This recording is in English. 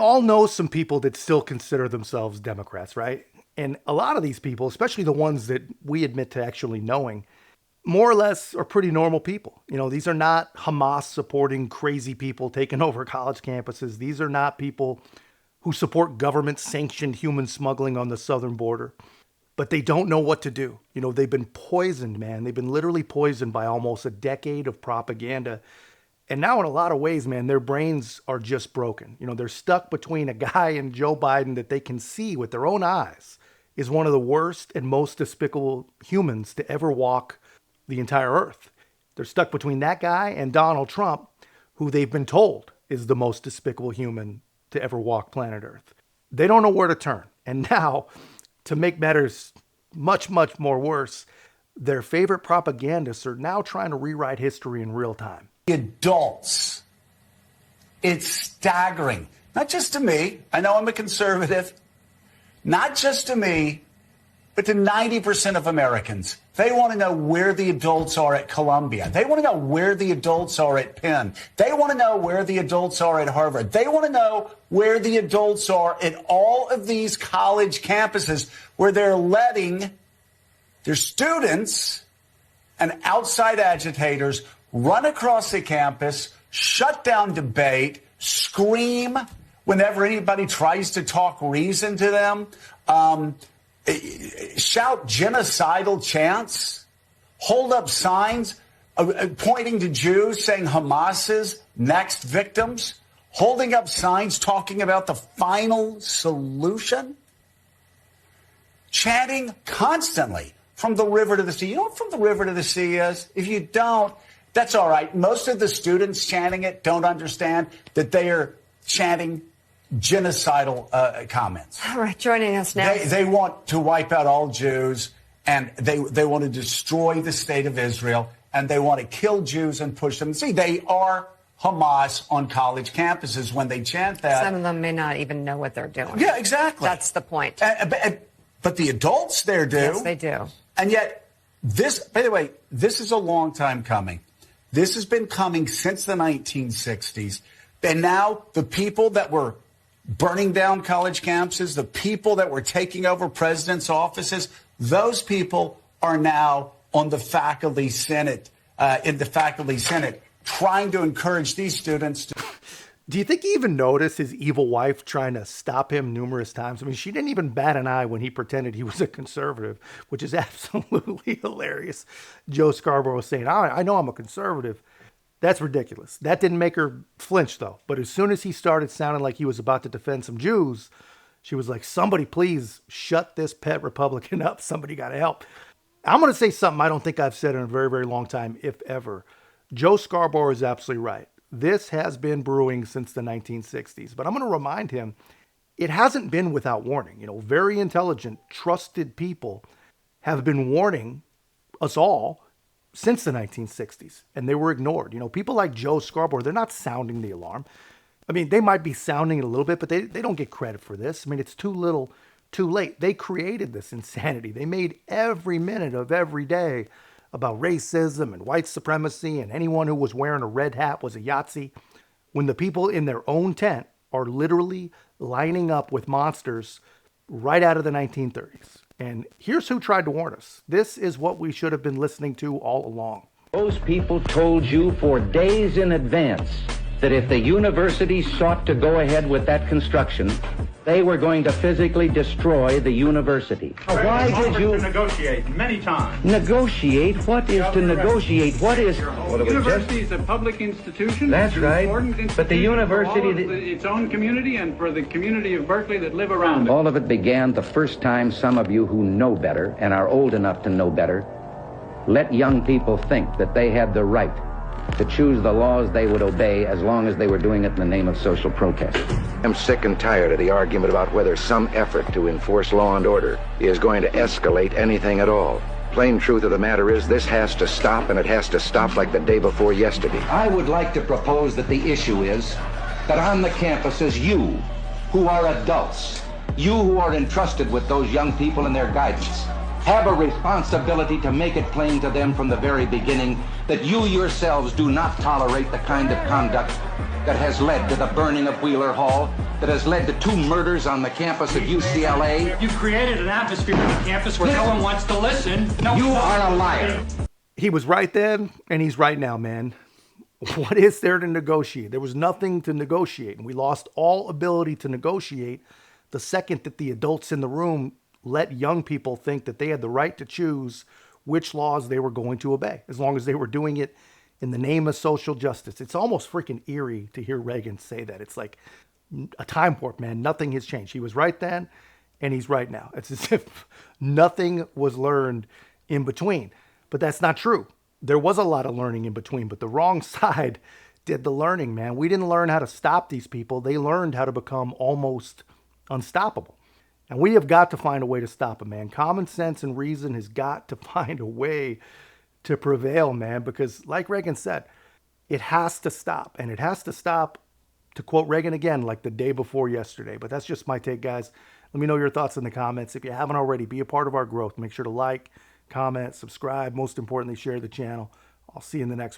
all know some people that still consider themselves Democrats, right? And a lot of these people, especially the ones that we admit to actually knowing, more or less are pretty normal people. These are not Hamas supporting crazy people taking over college campuses. These are not people who support government sanctioned human smuggling on the southern border. But they don't know what to do. They've been poisoned, man. They've been literally poisoned by almost a decade of propaganda. And now in a lot of ways, man, their brains are just broken. They're stuck between a guy and Joe Biden that they can see with their own eyes is one of the worst and most despicable humans to ever walk the entire earth. They're stuck between that guy and Donald Trump, who they've been told is the most despicable human to ever walk planet Earth. They don't know where to turn. And now, to make matters much, much more worse, their favorite propagandists are now trying to rewrite history in real time. Adults. It's staggering. Not just to me. I know I'm a conservative. Not just to me, but to 90% of Americans. They want to know where the adults are at Columbia. They want to know where the adults are at Penn. They want to know where the adults are at Harvard. They want to know where the adults are at all of these college campuses where they're letting their students and outside agitators run across the campus, shut down debate, scream whenever anybody tries to talk reason to them, shout genocidal chants, hold up signs pointing to Jews saying Hamas's next victims, holding up signs talking about the final solution, chanting constantly from the river to the sea. You know what from the river to the sea is? If you don't, that's all right. Most of the students chanting it don't understand that they are chanting genocidal comments. All right, joining us now. They want to wipe out all Jews, and they want to destroy the state of Israel, and they want to kill Jews and push them. See, they are Hamas on college campuses when they chant that. Some of them may not even know what they're doing. Yeah, exactly. That's the point. But the adults there do. Yes, they do. And yet, this, by the way, this is a long time coming. This has been coming since the 1960s. And now the people that were burning down college campuses, the people that were taking over presidents' offices, those people are now on the faculty senate, in the faculty senate, trying to encourage these students to... Do you think he even noticed his evil wife trying to stop him numerous times? I mean, she didn't even bat an eye when he pretended he was a conservative, which is absolutely hilarious. Joe Scarborough was saying, I know I'm a conservative. That's ridiculous. That didn't make her flinch, though. But as soon as he started sounding like he was about to defend some Jews, she was like, somebody please shut this pet Republican up. Somebody got to help. I'm going to say something I don't think I've said in a very, very long time, if ever. Joe Scarborough is absolutely right. This has been brewing since the 1960s. But I'm going to remind him, it hasn't been without warning. Very intelligent, trusted people have been warning us all since the 1960s, and they were ignored. People like Joe Scarborough, they're not sounding the alarm. I mean, they might be sounding it a little bit, but they don't get credit for this. I mean, it's too little, too late. They created this insanity. They made every minute of every day about racism and white supremacy, and anyone who was wearing a red hat was a Yahtzee, when the people in their own tent are literally lining up with monsters right out of the 1930s. And here's who tried to warn us. This is what we should have been listening to all along. Those people told you for days in advance that if the university sought to go ahead with that construction, they were going to physically destroy the university. Why did you negotiate many times? Negotiate? What is to negotiate? What is... The university is a public institution. That's right. But the university... For its own community and for the community of Berkeley that live around it. All of it began the first time some of you who know better and are old enough to know better let young people think that they had the right to choose the laws they would obey as long as they were doing it in the name of social protest. I'm sick and tired of the argument about whether some effort to enforce law and order is going to escalate anything at all. Plain truth of the matter is this has to stop, and it has to stop like the day before yesterday. I would like to propose that the issue is that on the campuses, you who are adults, you who are entrusted with those young people and their guidance, have a responsibility to make it plain to them from the very beginning that you yourselves do not tolerate the kind of conduct that has led to the burning of Wheeler Hall, that has led to 2 murders on the campus of UCLA. You created an atmosphere on the campus where no one wants to listen. You are a liar. He was right then, and he's right now, man. What is there to negotiate? There was nothing to negotiate, and we lost all ability to negotiate the second that the adults in the room let young people think that they had the right to choose which laws they were going to obey, as long as they were doing it in the name of social justice. It's almost freaking eerie to hear Reagan say that. It's like a time warp, man. Nothing has changed. He was right then, and he's right now. It's as if nothing was learned in between. But that's not true. There was a lot of learning in between, but the wrong side did the learning, man. We didn't learn how to stop these people. They learned how to become almost unstoppable. And we have got to find a way to stop them, man. Common sense and reason has got to find a way to prevail, man, because like Reagan said, it has to stop. And it has to stop, to quote Reagan again, like the day before yesterday. But that's just my take, guys. Let me know your thoughts in the comments. If you haven't already, be a part of our growth. Make sure to like, comment, subscribe. Most importantly, share the channel. I'll see you in the next one.